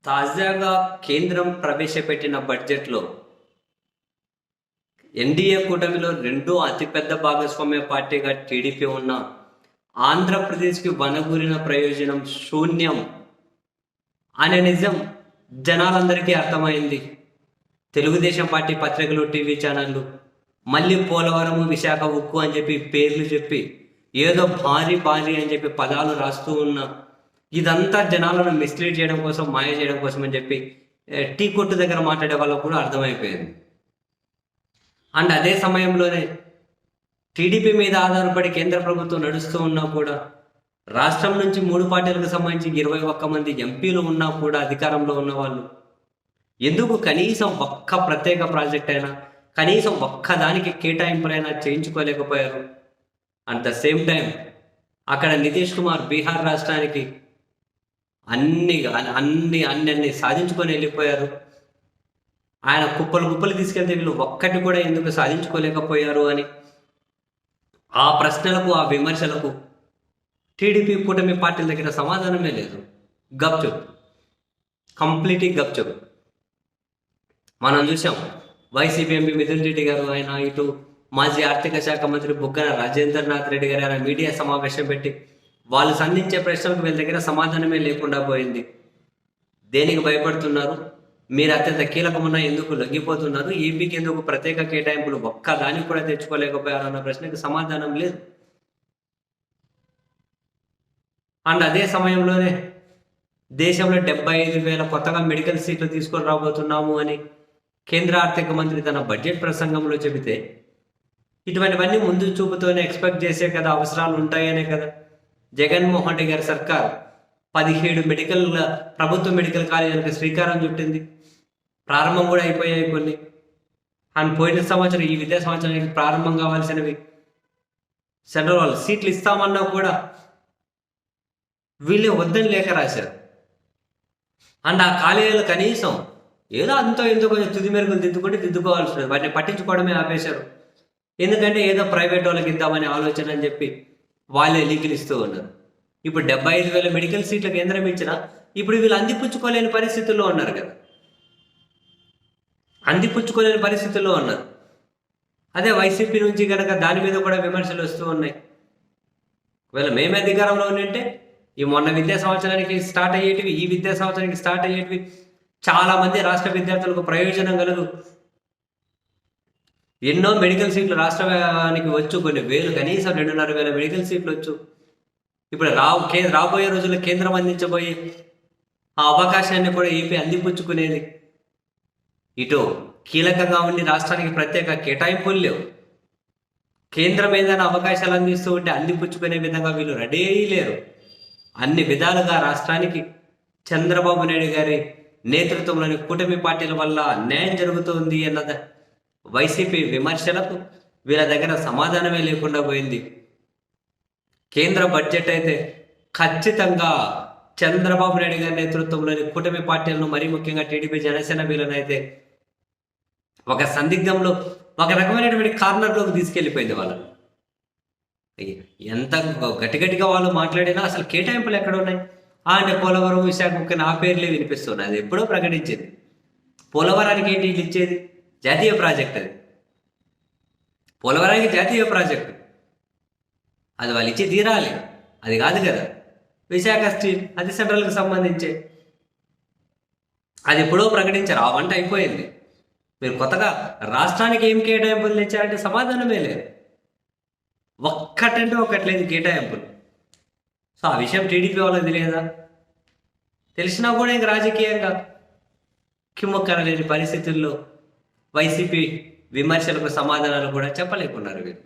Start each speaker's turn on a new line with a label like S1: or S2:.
S1: తాజాగా కేంద్రం ప్రవేశపెట్టిన బడ్జెట్‌లో ఎన్డీఏ కూటమిలో రెండో అతిపెద్ద భాగస్వామ్య పార్టీగా టీడీపీ ఉన్న ఆంధ్రప్రదేశ్‌కి వనగూరిన ప్రయోజనం శూన్యం అనే నిజం జనాలందరికీ అర్థమైంది. తెలుగుదేశం పార్టీ పత్రికలు, టీవీ ఛానళ్ళు మళ్ళీ పోలవరము, విశాఖ ఉక్కు అని చెప్పి పేర్లు చెప్పి ఏదో భారీ భారీ అని చెప్పి పదాలు రాస్తూ ఉన్న ఇదంతా జనాలను మిస్లీడ్ చేయడం కోసం, మాయ చేయడం కోసం అని చెప్పి టీ కొట్టు దగ్గర మాట్లాడే వాళ్ళకు కూడా అర్థమైపోయింది. అండ్ అదే సమయంలోనే టీడీపీ మీద ఆధారపడి కేంద్ర ప్రభుత్వం నడుస్తూ ఉన్నా కూడా రాష్ట్రం నుంచి 3 పార్టీలకు సంబంధించి 21 మంది ఎంపీలు ఉన్నా కూడా అధికారంలో ఉన్న వాళ్ళు ఎందుకు కనీసం ఒక్క ప్రత్యేక ప్రాజెక్ట్ అయినా, కనీసం ఒక్కదానికి కేటాయింపులైనా చేయించుకోలేకపోయారు? అట్ ద సేమ్ టైం అక్కడ నితీష్ కుమార్ బీహార్ రాష్ట్రానికి అన్ని అన్ని అన్ని సాధించుకొని వెళ్ళిపోయారు. ఆయన కుప్పలు తీసుకెళ్తే వీళ్ళు ఒక్కటి కూడా ఎందుకు సాధించుకోలేకపోయారు అని ఆ ప్రశ్నలకు, ఆ విమర్శలకు టీడీపీ కూటమి పార్టీల దగ్గర సమాధానమే లేదు. గప్చుప్, కంప్లీట్లీ గప్చుప్. మనం చూసాం వైసీపీ ఎంపీ మిథున్ రెడ్డి గారు, ఆయన ఇటు మాజీ ఆర్థిక శాఖ మంత్రి బుగ్గన రాజేంద్రనాథ్ రెడ్డి గారు ఆయన మీడియా సమావేశం పెట్టి వాళ్ళు సంధించే ప్రశ్నలకు వీళ్ళ దగ్గర సమాధానమే లేకుండా పోయింది. దేనికి భయపడుతున్నారు? మీరు అత్యంత కీలకమున్న ఎందుకు లొంగిపోతున్నారు? ఏపీకి ఎందుకు ప్రత్యేక కేటాయింపులు ఒక్కదానికి కూడా తెచ్చుకోలేకపోయారు అన్న ప్రశ్నకు సమాధానం లేదు. అండ్ అదే సమయంలోనే దేశంలో 75,000 కొత్తగా మెడికల్ సీట్లు తీసుకొని రాబోతున్నాము అని కేంద్ర ఆర్థిక మంత్రి తన బడ్జెట్ ప్రసంగంలో చెబితే ఇటువంటివన్నీ ముందు చూపుతోనే ఎక్స్పెక్ట్ చేసే కదా, అవసరాలు ఉంటాయనే కదా జగన్మోహన్ రెడ్డి గారి సర్కార్ 17 ప్రభుత్వ మెడికల్ కాలేజీలకు శ్రీకారం చుట్టింది. ప్రారంభం కూడా అయిపోయాయి కొన్ని. అండ్ పోయిన సంవత్సరం, ఈ విద్యా సంవత్సరానికి ప్రారంభం కావాల్సినవి సెంట్రల్ వాళ్ళు సీట్లు ఇస్తామన్నా కూడా వీళ్ళే వద్దని లేఖ రాశారు. అండ్ ఆ కాలేజీలు కనీసం ఏదో అంతో ఎంతో కొంచెం తుది మెరుగులు దిద్దుకోవాల్సి ఉంటుంది. వాటిని పట్టించుకోవడమే ఆపేశారు. ఎందుకంటే ఏదో ప్రైవేట్ వాళ్ళకి ఇద్దామనే ఆలోచన అని చెప్పి వాళ్ళే లీకులు ఇస్తూ ఉన్నారు. ఇప్పుడు 75,000 మెడికల్ సీట్ల కేంద్రం ఇచ్చినా ఇప్పుడు వీళ్ళు అందిపుచ్చుకోలేని పరిస్థితుల్లో ఉన్నారు కదా, అందిపుచ్చుకోలేని పరిస్థితుల్లో ఉన్నారు. అదే వైసీపీ నుంచి కనుక దాని మీద కూడా విమర్శలు వస్తూ ఉన్నాయి. ఒకవేళ మేమే అధికారంలో ఉంటే ఈ మొన్న విద్యా సంవత్సరానికి స్టార్ట్ అయ్యేటివి, ఈ విద్యా సంవత్సరానికి స్టార్ట్ అయ్యేటివి చాలా మంది రాష్ట్ర విద్యార్థులకు ప్రయోజనం కలదు. ఎన్నో మెడికల్ సీట్లు రాష్ట్రానికి వచ్చు, కొన్ని వేలు, కనీసం 2,500 మెడికల్ సీట్లు వచ్చు. ఇప్పుడు రాబోయే రోజుల్లో కేంద్రం అందించబోయే ఆ అవకాశాన్ని కూడా ఏపీ అందిపుచ్చుకునేది. ఇటు కీలకంగా ఉండి రాష్ట్రానికి ప్రత్యేక కేటాయింపులు లేవు. కేంద్రం ఏదైనా అవకాశాలు అందిస్తూ ఉంటే అందిపుచ్చుకునే విధంగా వీళ్ళు రెడీ లేరు. అన్ని విధాలుగా రాష్ట్రానికి చంద్రబాబు నాయుడు గారి నేతృత్వంలోని కూటమి పార్టీల వల్ల అన్యాయం జరుగుతుంది అన్నది వైసీపీ విమర్శలకు వీళ్ళ దగ్గర సమాధానమే లేకుండా పోయింది. కేంద్ర బడ్జెట్ అయితే ఖచ్చితంగా చంద్రబాబు నాయుడు గారి నేతృత్వంలోని కూటమి పార్టీలను, మరీ ముఖ్యంగా టీడీపీ, జనసేన వీళ్ళనైతే ఒక సందిగ్ధంలో, ఒక రకమైనటువంటి కార్నర్లోకి తీసుకెళ్ళిపోయింది వాళ్ళని. ఎంత గట్టిగా వాళ్ళు మాట్లాడినా అసలు కేటాయింపులు ఎక్కడ ఉన్నాయి? అంటే పోలవరం, విశాఖ ఉక్కు ఆ పేర్లే వినిపిస్తున్నాయి. అది ఎప్పుడో ప్రకటించింది. పోలవరానికి ఏంటి వీళ్ళు ఇచ్చేది? జాతీయ ప్రాజెక్ట్. అది పోలవరానికి జాతీయ ప్రాజెక్టు, అది వాళ్ళు ఇచ్చి తీరాలి. అది కాదు కదా. విశాఖ స్టీల్ అది సెంట్రల్కి సంబంధించే, అది ఎప్పుడో ప్రకటించారు. ఆ వంట అయిపోయింది. మీరు కొత్తగా రాష్ట్రానికి ఏం కేటాయింపులు తెచ్చారంటే సమాధానమే లేదు. ఒక్కటంటే ఒక్కట్లేదు కేటాయింపులు. సో ఆ విషయం టీడీపీ వాళ్ళకి తెలియదా? తెలిసినా కూడా ఇంక రాజకీయంగా కిమ్మక్కర లేని పరిస్థితుల్లో వైసీపీ విమర్శలకు సమాధానాలు కూడా చెప్పలేకున్నారు వీళ్ళు.